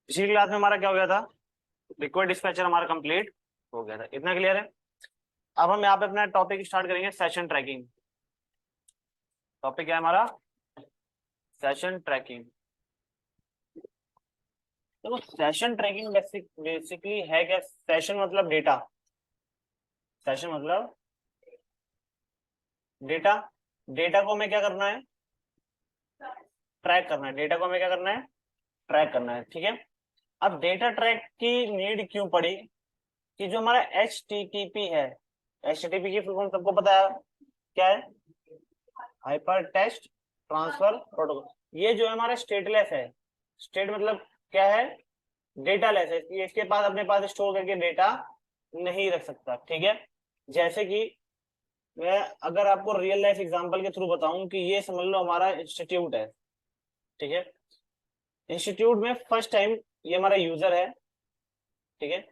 पिछली क्लास में हमारा क्या हो गया था, रिक्वेस्ट डिस्पैचर हमारा कंप्लीट हो गया था। इतना क्लियर है। अब हम यहाँ पे अपना टॉपिक स्टार्ट करेंगे, सेशन ट्रैकिंग। टॉपिक क्या है हमारा, सेशन ट्रैकिंग। देखो सेशन ट्रैकिंग बेसिकली है क्या, सेशन मतलब डेटा, सेशन मतलब डेटा। डेटा को हमें क्या करना है, ट्रैक करना है। डेटा को हमें क्या करना है, ट्रैक करना है। ठीक है। अब डेटा ट्रैक की नीड क्यों पड़ी, कि जो हमारा HTTP है, HTTP की फुल फॉर्म सबको पता है क्या है, हाइपर टेक्स्ट ट्रांसफर प्रोटोकॉल। ये जो है हमारा स्टेटलेस है। स्टेट मतलब क्या है, डेटा लेस है, इसलिए इसके पास अपने पास स्टोर करके डेटा नहीं रख सकता। ठीक है। जैसे कि मैं अगर आपको रियल लाइफ एग्जांपल के थ्रू बताऊं कि ये समझ लो हमारा इंस्टीट्यूट है। ठीक है। इंस्टीट्यूट में फर्स्ट टाइम ये हमारा यूजर है। ठीक है।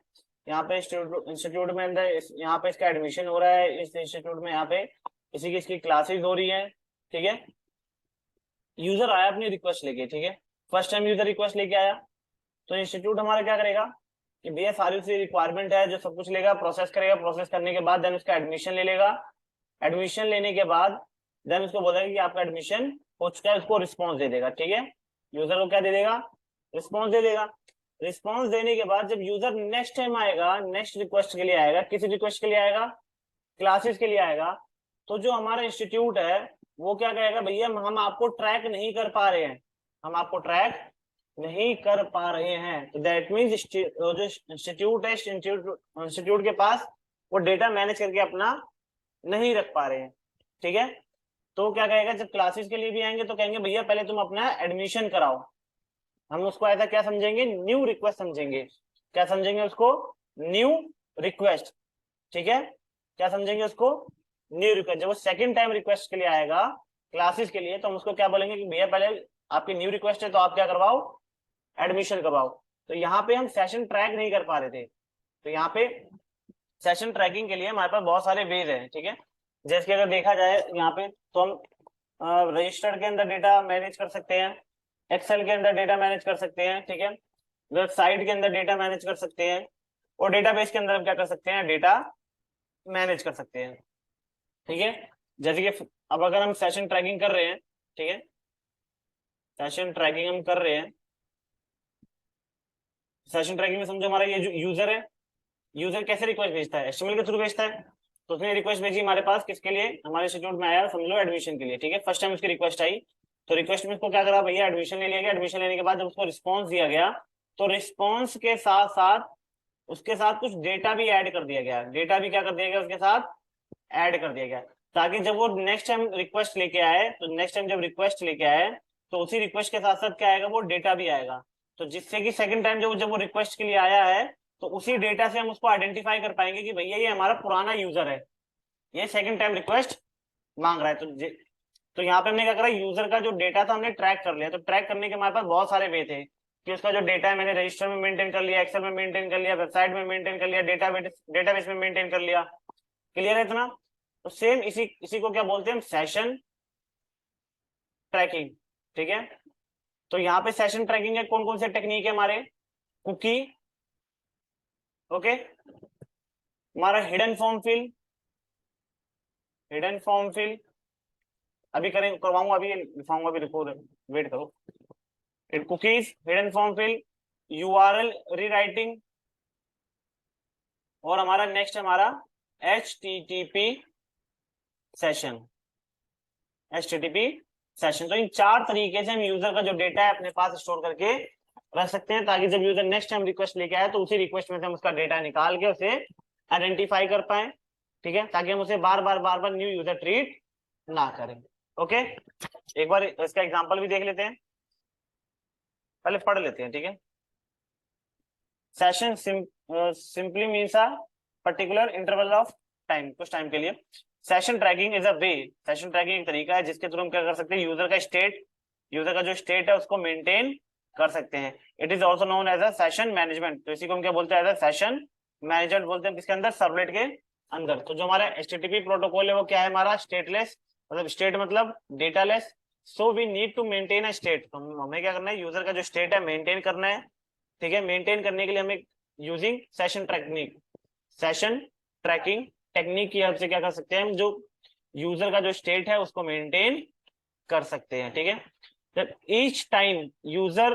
यहाँ पे इंस्टीट्यूट में अंदर यहाँ पे इसका एडमिशन हो रहा है इस इंस्टीट्यूट में, यहाँ पे इसी की इसकी क्लासेस हो रही है। ठीक है। यूजर आया अपनी रिक्वेस्ट लेके। ठीक है। फर्स्ट टाइम यूजर रिक्वेस्ट लेके आया, तो इंस्टीट्यूट हमारा क्या करेगा कि भैया सारी उसकी रिक्वायरमेंट है जो सब कुछ लेगा, प्रोसेस करेगा। प्रोसेस करने के बाद देन उसका एडमिशन ले लेगा। एडमिशन लेने के बाद देन उसको बोलेगा कि आपका एडमिशन हो चुका है, उसको रिस्पॉन्स दे देगा। ठीक है। यूजर को क्या दे देगा, रिस्पॉन्स दे देगा। रिस्पॉन्स देने के बाद जब यूजर नेक्स्ट टाइम आएगा, नेक्स्ट रिक्वेस्ट के लिए आएगा, किसी रिक्वेस्ट के लिए आएगा, क्लासेस के लिए आएगा, तो जो हमारा इंस्टीट्यूट है वो क्या कहेगा, भैया हम आपको ट्रैक नहीं कर पा रहे हैं, हम आपको ट्रैक नहीं कर पा रहे हैं। तो दैट मीन्स जो इंस्टीट्यूट है, इंस्टीट्यूट के पास वो डेटा मैनेज करके अपना नहीं रख पा रहे हैं। ठीक है। तो क्या कहेगा, जब क्लासेस के लिए भी आएंगे तो कहेंगे भैया पहले तुम अपना एडमिशन कराओ। हम उसको ऐसा क्या समझेंगे, न्यू रिक्वेस्ट समझेंगे। क्या समझेंगे उसको, न्यू रिक्वेस्ट। ठीक है। क्या समझेंगे उसको, न्यू रिक्वेस्ट। जब वो सेकंड टाइम रिक्वेस्ट के लिए आएगा क्लासेस के लिए, तो हम उसको क्या बोलेंगे कि भैया पहले आपकी न्यू रिक्वेस्ट है तो आप क्या करवाओ, एडमिशन करवाओ। तो यहाँ पे हम सेशन ट्रैक नहीं कर पा रहे थे, तो यहाँ पे सेशन ट्रैकिंग के लिए हमारे पास बहुत सारे वेज हैं। ठीक है। जैसे कि अगर देखा जाए यहाँ पे, तो हम रजिस्टर्ड के अंदर डेटा मैनेज कर सकते हैं, एक्सेल के अंदर डेटा मैनेज कर सकते हैं। ठीक है। वेबसाइट के अंदर डेटा मैनेज कर सकते हैं, और डेटाबेस के अंदर हम क्या कर सकते हैं, डेटा मैनेज कर सकते हैं। ठीक है। जैसे कि अब अगर हम सेशन ट्रैकिंग कर रहे हैं, ठीक है, सेशन ट्रैकिंग हम कर रहे हैं। सेशन ट्रैकिंग में समझो हमारा ये जो यूजर है, यूजर कैसे रिक्वेस्ट भेजता है, HTML के थ्रू भेजता है। तो उसने रिक्वेस्ट भेजी हमारे पास, किसके लिए, हमारे इंस्टीट्यूट में आया समझ लो एडमिशन के लिए। ठीक है। फर्स्ट टाइम उसकी रिक्वेस्ट आई, तो रिक्वेस्ट में उसको क्या करा, भैया एडमिशन ले लिया गया। एडमिशन लेने के बाद जब उसको रिस्पॉन्स दिया गया, तो रिस्पॉन्स के साथ साथ उसके साथ कुछ डेटा भी ऐड कर दिया गया। डेटा भी क्या कर दिया गया, उसके साथ ऐड कर दिया गया, ताकि जब वो नेक्स्ट टाइम रिक्वेस्ट लेके आए, तो नेक्स्ट टाइम जब रिक्वेस्ट लेके आए, तो उसी रिक्वेस्ट के साथ साथ क्या आएगा, वो डेटा भी आएगा। तो जिससे कि सेकंड टाइम जब वो रिक्वेस्ट के लिए आया है, तो उसी डेटा से हम उसको आइडेंटिफाई कर पाएंगे कि भैया ये हमारा पुराना यूजर है, ये सेकंड टाइम रिक्वेस्ट मांग रहा है। तो यहाँ पे हमने क्या करा, यूजर का जो डेटा था हमने ट्रैक कर लिया। तो ट्रैक करने के हमारे पास बहुत सारे वे थे, कि उसका जो डेटा है मैंने रजिस्टर में मेंटेन कर लिया, एक्सेल में मेंटेन कर लिया, वेबसाइट में मेंटेन कर लिया, डेटाबेस में मेंटेन कर लिया। क्लियर है इतना। तो सेम इसी इसी को क्या बोलते हैं हम, सेशन ट्रैकिंग। ठीक है। तो यहाँ पे सेशन ट्रैकिंग है, कौन कौन से टेक्निक है हमारे, कुकी, ओके, हमारा hidden form fill, hidden form fill अभी करें करवाऊंगा, अभी लिखाऊंगा, अभी लिखो, वेट करो। Cookies, hidden form fill, URL rewriting, और हमारा नेक्स्ट हमारा HTTP सेशन, HTTP सेशन। तो इन चार तरीके से हम यूजर का जो डेटा है अपने पास स्टोर करके रख सकते हैं, ताकि जब यूजर नेक्स्ट टाइम रिक्वेस्ट लेके आए, तो उसी रिक्वेस्ट में से हम उसका डेटा निकाल के उसे आइडेंटिफाई कर पाए। ठीक है। ताकि हम उसे बार बार न्यू यूजर ट्रीट ना करें। ओके। एक बार इसका एग्जांपल भी देख लेते हैं, पहले पढ़ लेते हैं। ठीक है। Session simply means a particular interval of time, कुछ टाइम के लिए। Session trekking is a way, session trekking एक तरीका है जिसके थ्रू हम क्या कर सकते हैं, यूजर का स्टेट, यूजर का जो स्टेट है उसको मेंटेन कर सकते हैं। It is also known as a session management. तो इसी को हम क्या बोलते हैं, एज अ सेशन मैनेजमेंट बोलते हैं, किसके अंदर, सर्वलेट के अंदर। तो जो हमारा HTTP प्रोटोकॉल है वो क्या है, हमारा स्टेटलेस, मतलब स्टेट मतलब data less. So we need to maintain a state. तो हमें क्या करना है, यूजर का जो स्टेट है मेंटेन करना है। ठीक है, मेंटेन करने के लिए हमें यूजिंग सेशन ट्रैकिंग टेक्निक की हेल्प से क्या कर सकते हैं हम, जो यूजर का जो स्टेट है उसको मेंटेन कर सकते हैं। ठीक है, जब each time user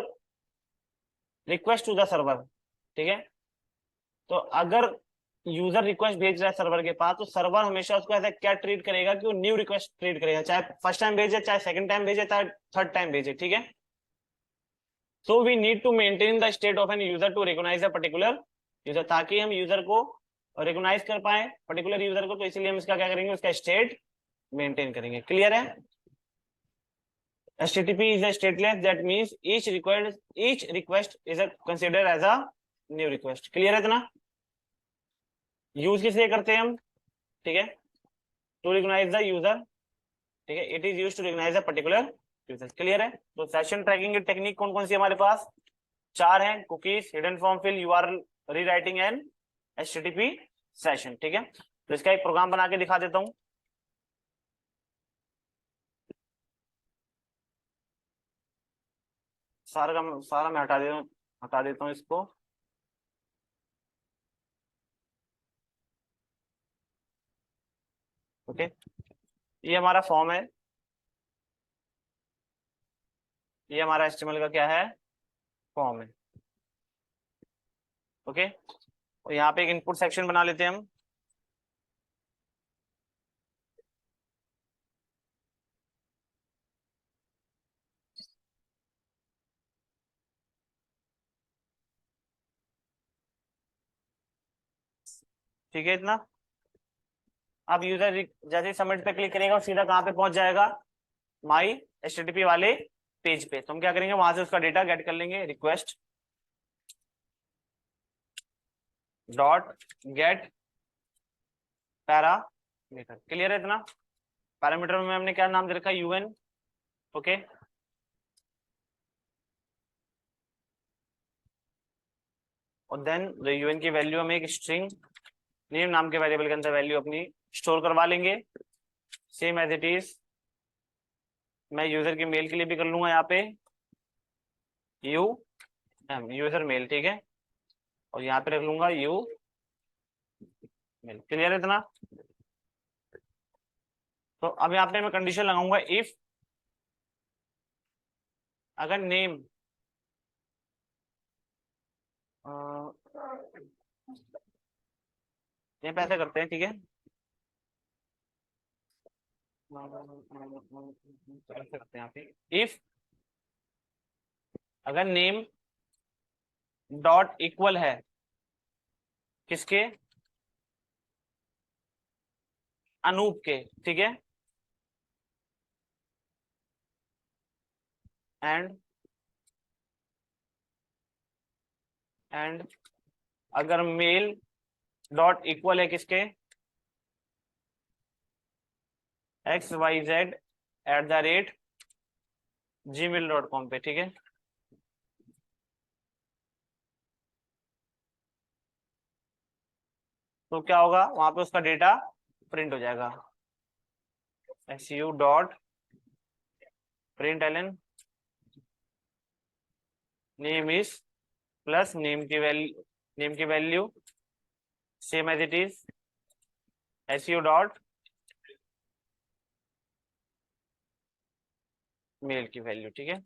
request to the server, ठीक है, तो अगर यूजर रिक्वेस्ट भेज रहा है सर्वर के पास, तो सर्वर हमेशा उसको ऐसा क्या ट्रीट करेगा कि वो न्यू रिक्वेस्ट ट्रीट करेगा, चाहे फर्स्ट टाइम भेजे, चाहे सेकंड टाइम भेजे, चाहे थर्ड टाइम भेजे। ठीक है, so we need to maintain the state of an user to recognise a particular user, ताकि हम यूजर को रिकॉग्नाइज कर पाए पर्टिकुलर यूजर को, तो इसलिए हम इसका क्या करेंगे, उसका स्टेट मेंटेन करेंगे। क्लियर है? HTTP is a stateless, that means each request is considered as a new request. Clear है इतना? यूज किस लिए करते हैं हम? ठीक है, टू रिकॉग्नाइज द यूजर। ठीक है, it is use to recognise a particular user. Clear है? तो सेशन ट्रैकिंग की टेक्निक कौन कौन सी हमारे पास? 4 हैं, cookies, hidden form fill, URL rewriting and HTTP session. ठीक है, तो इसका एक प्रोग्राम बना के दिखा देता हूं। सारा मैं हटा देता हूँ इसको। ओके, ये हमारा फॉर्म है, ये हमारा HTML का क्या है, फॉर्म है। ओके, और यहाँ पे एक इनपुट सेक्शन बना लेते हैं हम। ठीक है इतना। अब यूजर जैसे सबमिट पे क्लिक करेगा, सीधा कहाँ पे पहुंच जाएगा, माई HTTP वाले पेज पे। तो हम क्या करेंगे, वहां से उसका डेटा गेट कर लेंगे, request dot gate parameter. Clear है इतना? पैरामीटर में हमने क्या नाम दे रखा है, UN। ओके, और देन UN की वैल्यू हम एक स्ट्रिंग नेम नाम के वेरिएबल के अंदर वैल्यू अपनी स्टोर करवा लेंगे, सेम एज इट इज। मैं यूजर की मेल के लिए भी कर लूंगा यहाँ पे यूजर मेल। ठीक है, और यहाँ पे रख लूंगा यू मेल। क्लियर है इतना? तो अब यहाँ पे मैं कंडीशन लगाऊंगा, इफ अगर नेम ये पे ऐसे करते हैं। ठीक है, ऐसे करते हैं यहाँ पे, इफ अगर नेम डॉट इक्वल है किसके, अनूप के। ठीक है, एंड अगर मेल डॉट इक्वल है किसके, xyz@gmail.com पे। ठीक है, तो क्या होगा, वहां पे उसका डेटा प्रिंट हो जाएगा, su dot println name is plus name की value same as it is su dot mail की वैल्यू। ठीक है,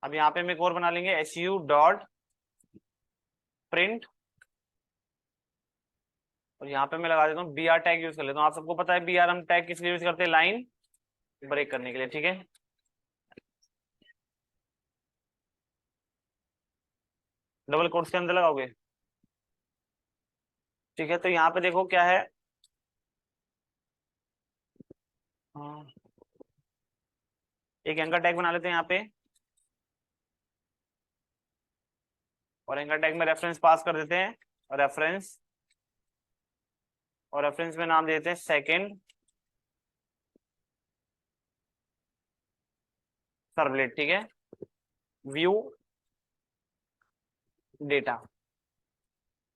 अब यहाँ पे हम एक और बना लेंगे, su डॉट प्रिंट, और यहाँ पे मैं लगा देता हूँ br टैग यूज कर लेता हूँ। आप सबको पता है br हम टैग किस लिए यूज करते हैं, लाइन ब्रेक करने के लिए। ठीक है, डबल कोट्स के अंदर लगाओगे। ठीक है, तो यहाँ पे देखो क्या है, हाँ, एक एंकर टैग बना लेते हैं यहाँ पे, और एंकर टैग में रेफरेंस पास कर देते हैं, रेफरेंस, और रेफरेंस में नाम देते हैं सेकंड सर्वलेट। ठीक है, व्यू डेटा।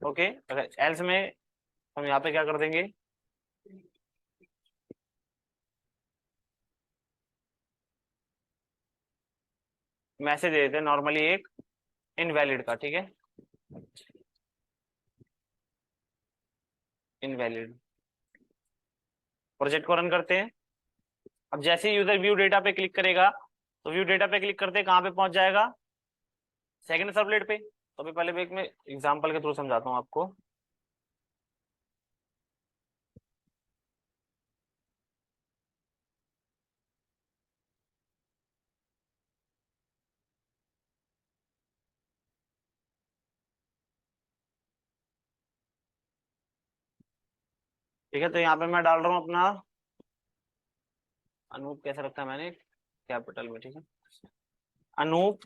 ओके, अगर एल्स में हम यहाँ पे क्या कर देंगे, मैसेज दे देते हैं नॉर्मली एक इनवैलिड का, ठीक है, इनवैलिड। प्रोजेक्ट को रन करते हैं। अब जैसे ही यूजर व्यू डेटा पे क्लिक करेगा तो व्यू डेटा पे क्लिक करते कहाँ पे पहुंच जाएगा, सेकंड सर्वलेट पे। तो अभी पहले एक मैं एग्जांपल के थ्रू समझाता हूँ आपको। ठीक है, तो यहाँ पे मैं डाल रहा हूँ अपना अनूप, कैसे रखा है मैंने, कैपिटल में, ठीक है, अनूप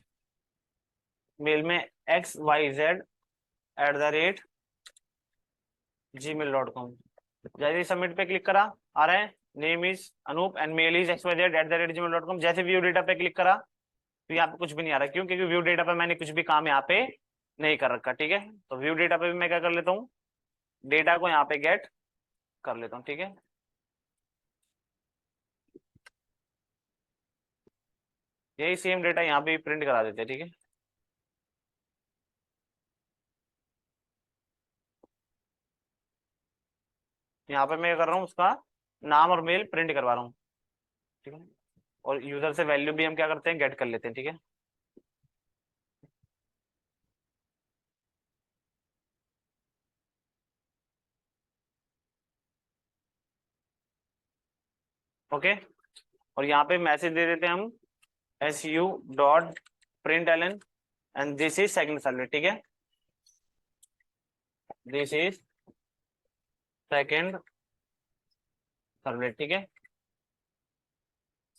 मेल में xyz@gmail.com। जैसे सबमिट पे क्लिक करा, आ रहा है name is Anoop and mail is xyz@gmail.com। जैसे व्यू डेटा पे क्लिक करा तो यहाँ पे कुछ भी नहीं आ रहा, क्यों? क्योंकि व्यू डेटा पे मैंने कुछ भी काम यहाँ पे नहीं कर रखा, ठीक है। तो व्यू डेटा पे भी मैं क्या कर लेता हूँ, डेटा को यहाँ पे गेट कर लेता हूँ, ठीक है। यही सेम डेटा यहाँ पे प्रिंट करा देते हैं, ठीक है। यहाँ पे मैं कर रहा हूँ उसका नाम और मेल प्रिंट करवा रहा हूँ, ठीक है। और यूजर से वैल्यू भी हम क्या करते हैं, गेट कर लेते हैं, ठीक है। ओके, और यहाँ पे मैसेज दे देते हैं हम su.println and this is second servlet, ठीक है, दिस इज सेकंड सर्वलेट, ठीक है।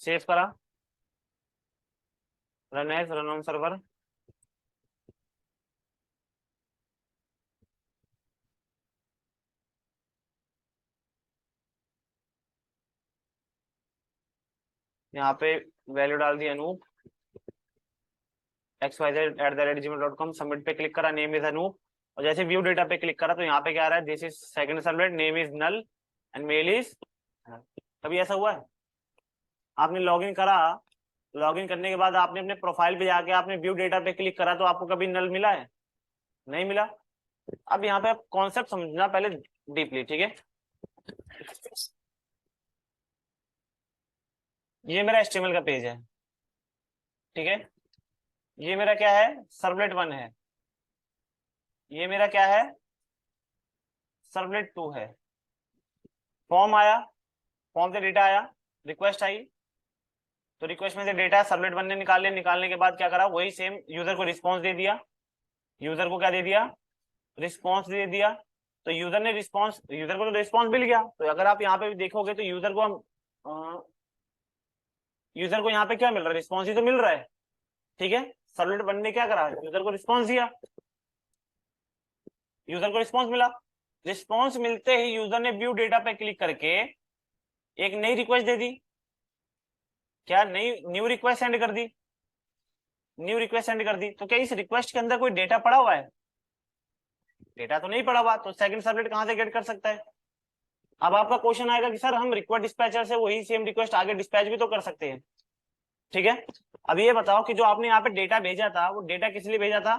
सेव करा, run as run on server. यहाँ पे वैल्यू डाल दी अनूप xyz@gmail.com। सबमिट पे क्लिक करा, नेम इज अनूप। और जैसे व्यू डेटा पे क्लिक करा तो यहाँ पे क्या आ रहा है, this is second servlet, name is null and mail is. कभी ऐसा हुआ है आपने लॉगिन करा, लॉगिन करने के बाद आपने अपने प्रोफाइल पे जाके आपने व्यू डेटा पे क्लिक करा तो आपको कभी नल मिला है? नहीं मिला। अब यहाँ पे आप कॉन्सेप्ट समझना पहले डीपली, ठीक है। ये मेरा HTML का पेज है, ठीक है। ये मेरा क्या है, सर्वलेट 1 है। ये मेरा क्या है, सर्वलेट 2 है। फॉर्म आया, फॉर्म से डेटा आया, रिक्वेस्ट आई, तो रिक्वेस्ट में से डेटा सर्वलेट 1 ने निकाल लिया। निकालने के बाद क्या करा, वही सेम यूजर को रिस्पॉन्स दे दिया। यूजर को क्या दे दिया, रिस्पॉन्स दे दिया। तो यूजर ने रिस्पॉन्स, यूजर को तो रिस्पॉन्स मिल गया। तो अगर आप यहाँ पे भी देखोगे तो यूजर को हम यूजर को यहाँ पे क्या मिल रहा है, रिस्पॉन्स ही तो मिल रहा है, ठीक है। सर्वलेट 1 ने क्या करा, यूजर को रिस्पॉन्स दिया, यूजर को रिस्पॉन्स मिला। रिस्पॉन्स मिलते ही यूजर ने व्यू डेटा पे क्लिक करके एक नई रिक्वेस्ट दे दी। क्या नई, न्यू रिक्वेस्ट सेंड कर दी, न्यू रिक्वेस्ट सेंड कर दी। तो क्या इस रिक्वेस्ट के अंदर कोई डेटा पड़ा हुआ है? डेटा तो नहीं पड़ा हुआ, तो सेकंड सर्वलेट कहां से गेट कर सकता है? अब आपका क्वेश्चन आएगा कि सर हम रिक्वेस्ट डिस्पैचर से वही सेम रिक्वेस्ट आगे डिस्पैच भी तो कर सकते हैं, ठीक है। अब ये बताओ कि जो आपने यहाँ पे डेटा भेजा था वो डेटा किस लिए भेजा था?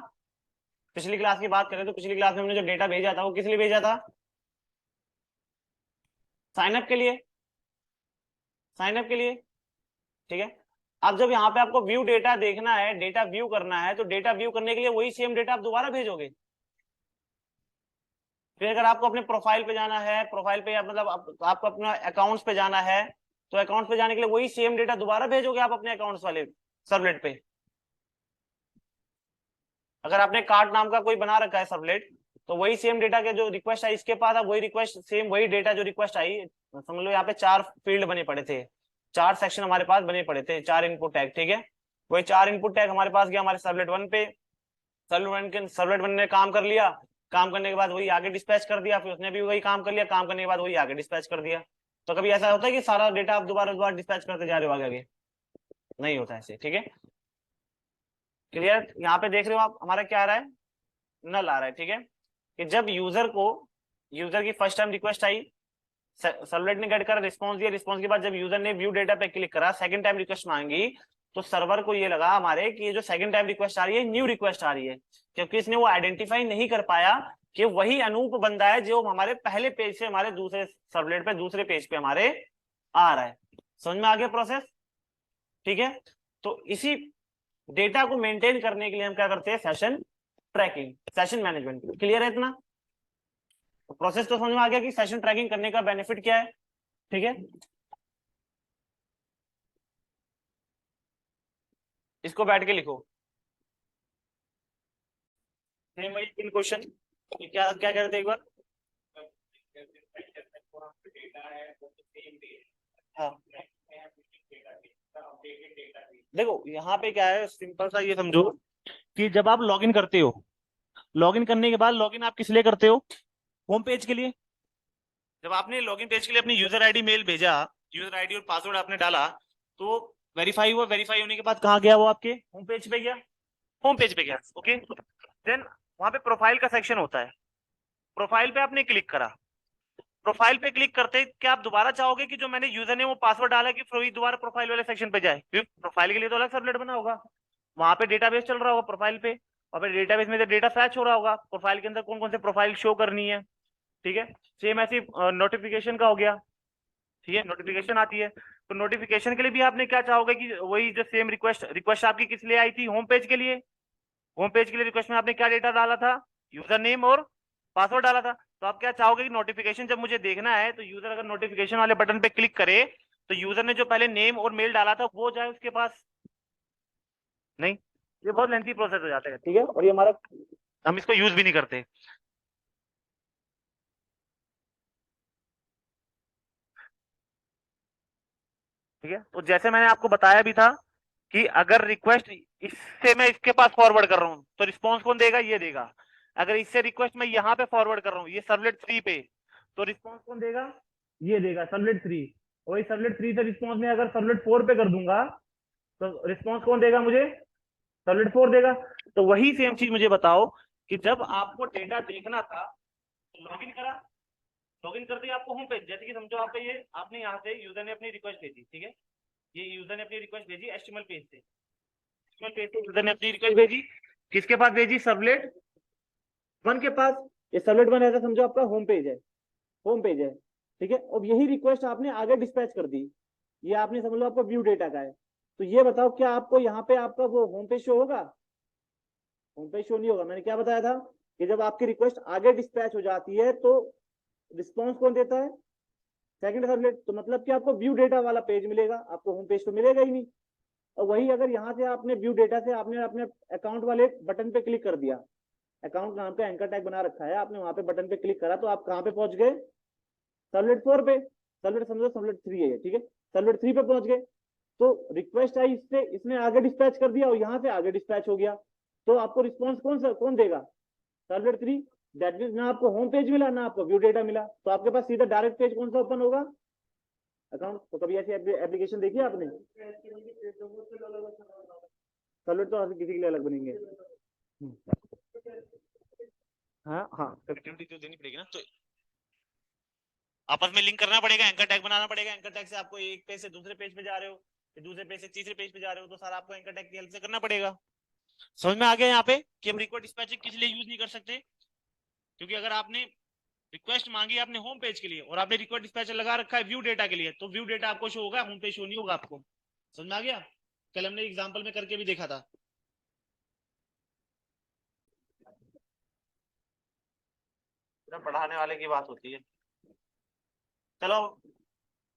पिछली क्लास की बात करें तो पिछली क्लास में हमने जो डेटा भेजा था वो किस लिए भेजा था? साइन अप के लिए, साइन अप के लिए, ठीक है। अब जब यहाँ पे आपको व्यू डेटा देखना है, डेटा व्यू करना है, तो डेटा व्यू करने के लिए वही सेम डेटा आप दोबारा भेजोगे। फिर अगर आपको अपने प्रोफाइल पे जाना है, प्रोफाइल पे मतलब आपको अपना अकाउंट्स पे जाना है, तो अकाउंट्स पे जाने के लिए वही सेम डेटा दोबारा भेजोगे आप अपने अकाउंट्स वाले सर्वलेट पे। अगर आपने कार्ड नाम का कोई बना रखा है सर्वलेट, तो वही सेम डेटा के जो रिक्वेस्ट आई इसके पास, अब वही रिक्वेस्ट सेम वही डेटा जो रिक्वेस्ट आई, समझ लो यहाँ पे 4 फील्ड बने पड़े थे, 4 सेक्शन हमारे पास बने पड़े थे, 4 इनपुट टैग, ठीक है। वही 4 इनपुट टैग हमारे पास गया हमारे सर्वलेट 1 पे। सर्वलेट 1 ने काम कर लिया, काम करने के बाद वही आगे डिस्पैच कर दिया, फिर उसने भी वही काम कर लिया, काम करने के बाद वही आगे डिस्पैच कर दिया। तो कभी ऐसा होता है कि सारा डेटा आप दोबारा दोबारा डिस्पैच करते जा रहे हो आगे? नहीं होता ऐसे, ठीक है। क्लियर? यहाँ पे देख रहे हो आप हमारा क्या आ रहा है, नल आ रहा है, ठीक है। कि जब यूजर की फर्स्ट टाइम रिक्वेस्ट आई, सर्वलेट ने गेट कर रिस्पॉन्स दिया, रिस्पॉन्स के बाद जब यूजर ने व्यू डेटा पे क्लिक करा, सेकंड टाइम रिक्वेस्ट मांगी, तो सर्वर को ये लगा हमारे कि ये जो सेकंड टाइम रिक्वेस्ट आ रही है न्यू रिक्वेस्ट आ रही है, क्योंकि इसने वो आइडेंटिफाई नहीं कर पाया कि वही अनूप बंदा है जो हमारे पहले पेज से हमारे दूसरे सर्वलेट पे दूसरे पेज पे हमारे आ रहा है। समझ में आ गया प्रोसेस? ठीक है, तो इसी डेटा को मेंटेन करने के लिए हम क्या करते हैं, session trekking, session management. Clear है इतना? तो प्रोसेस तो समझ में आ गया कि सेशन ट्रैकिंग करने का बेनिफिट क्या है। ठीक है, इसको बैठ के लिखो। सेम वही तीन क्वेश्चन, क्या क्या कहते हैं एक बार? हाँ, देखो यहाँ पे क्या है, सिंपल सा ये समझो कि जब आप लॉगिन करते हो, लॉगिन करने के बाद लॉगिन आप किस लिए करते हो? होम पेज के लिए। जब आपने लॉगिन पेज के लिए अपनी यूजर आईडी मेल भेजा, यूजर आईडी और पासवर्ड आपने डाला, तो वेरीफाई हुआ, वेरीफाई होने के बाद कहाँ गया वो? आपके होम पेज पे गया, होम पेज पे गया। ओके, देन वहां पे प्रोफाइल का सेक्शन होता है, प्रोफाइल पे आपने क्लिक करा, प्रोफाइल पे क्लिक करते क्या आप दोबारा चाहोगे कि जो मैंने यूजर ने वो पासवर्ड डाला कि वही दोबारा प्रोफाइल वाले सेक्शन पे जाए? क्योंकि प्रोफाइल के लिए तो अलग सबनेट बना होगा, वहां पे डेटाबेस चल रहा होगा प्रोफाइल पे, और फिर डेटाबेस में डेटा फैच हो रहा होगा प्रोफाइल के अंदर कौन कौन से प्रोफाइल शो करनी है। ठीक है, सेम ऐसी नोटिफिकेशन का हो गया। ठीक है, नोटिफिकेशन आती है, तो नोटिफिकेशन के लिए भी आपने क्या चाहोगे कि वही जो सेम रिक्वेस्ट, रिक्वेस्ट आपकी किस लिए आई थी? होम पेज के लिए। होम पेज के लिए रिक्वेस्ट में आपने क्या डेटा डाला था? यूजर नेम और पासवर्ड डाला था। तो आप क्या चाहोगे कि नोटिफिकेशन जब मुझे देखना है तो यूजर अगर नोटिफिकेशन वाले बटन पे क्लिक करे तो यूजर ने जो पहले नेम और मेल डाला था वो जाए उसके पास? नहीं, ये बहुत लेंथी प्रोसेस हो जाता है। ठीक है, और ये हमारा, हम इसको यूज भी नहीं करते। ठीक है, तो जैसे मैंने आपको बताया भी था कि अगर रिक्वेस्ट इससे मैं इसके पास फॉरवर्ड कर रहा हूँ तो रिस्पॉन्स कौन देगा? ये देगा। अगर इससे रिक्वेस्ट मैं यहाँ पे फॉरवर्ड कर रहा हूँ, ये सर्वलेट 3 पे, तो रिस्पॉन्स कौन देगा? ये देगा, सर्वलेट 3। वही सर्वलेट 3 से रिस्पॉन्स में अगर सर्वलेट 4 पे कर दूंगा तो रिस्पॉन्स कौन देगा मुझे? सर्वलेट 4 देगा। तो वही सेम चीज मुझे बताओ कि जब आपको डेटा देखना था, लॉगिन करा, लॉगिन करते ही आपको होम पेज, जैसे कि समझो आपका ये, आपने यहाँ से यूजर ने अपनी रिक्वेस्ट भेजी। ठीक है, ये यूजर ने अपनी रिक्वेस्ट भेजी एचटीएमएल पेज से, एचटीएमएल पेज से यूजर ने अपनी रिक्वेस्ट भेजी, किसके पास भेजी? सर्वलेट 1 के पास। ये सर्वलेट 1 ऐसा समझो आपका होम पेज है, होम पेज है। ठीक है, अब यही रिक्वेस्ट आपने आगे डिस्पैच कर दी, ये आपने समझ लो आपका व्यू डेटा का है। तो ये बताओ क्या आपको यहाँ पे आपका वो होम पेज शो होगा? होम पेज शो नहीं होगा। मैंने क्या बताया था कि जब आपकी रिक्वेस्ट आगे डिस्पैच हो जाती है तो रिस्पॉन्स कौन देता है? Second servlet. तो मतलब कि आपको व्यू डेटा वाला पेज मिलेगा, आपको होम पेज तो मिलेगा ही नहीं। और वही अगर यहाँ से आपने व्यू डेटा से आपने अपने अकाउंट वाले बटन पे क्लिक कर दिया, अकाउंट नाम का एंकर टैग बना रखा है आपने, वहां पे बटन पे क्लिक करा तो आप कहाँ पे पहुंच गए? सर्वलेट 4 पे। सर्वलेट समझो सर्वलेट 3 है, ठीक है, सर्वलेट 3 पे पहुंच गए। तो रिक्वेस्ट आई, इससे इसने आगे डिस्पैच कर दिया और यहाँ से आगे डिस्पैच हो गया। तो आपको रिस्पॉन्स कौन देगा? सर्वलेट 3। दैट मीन ना आपको होम पेज मिला ना आपको व्यू डेटा मिला, तो आपके पास सीधा डायरेक्ट पेज कौन सा ओपन होगा? अकाउंट। तो कभी ऐसी एप्लीकेशन देखी आपने? सर्वलेट तो हर किसी के लिए अलग बनेंगे। हाँ हाँ, कनेक्टिविटी तो देनी पड़ेगी ना, तो आपस में लिंक करना पड़ेगा, एंकर टैग बनाना पड़ेगा। एंकर टैग से आपको एक पेज से दूसरे पेज पे जा रहे हो, फिर दूसरे पेज से तीसरे पेज पे जा रहे हो, तो सारा आपको एंकर टैग की हेल्प से करना पड़ेगा। समझ में आ गया यहाँ पे कि हम रिक्वेस्ट डिस्पैचिंग किस लिए यूज नहीं कर सकते? क्योंकि अगर आपने रिक्वेस्ट मांगी आपने होम पेज के लिए और आपने रिक्वेस्ट डिस्पैचर लगा रखा है व्यू डेटा के लिए, तो व्यू डेटा आपको शो होगा, होम पेज शो नहीं होगा आपको। समझ में आ गया? कल हमने एग्जाम्पल में करके भी देखा था। पढ़ाने वाले की बात होती है। चलो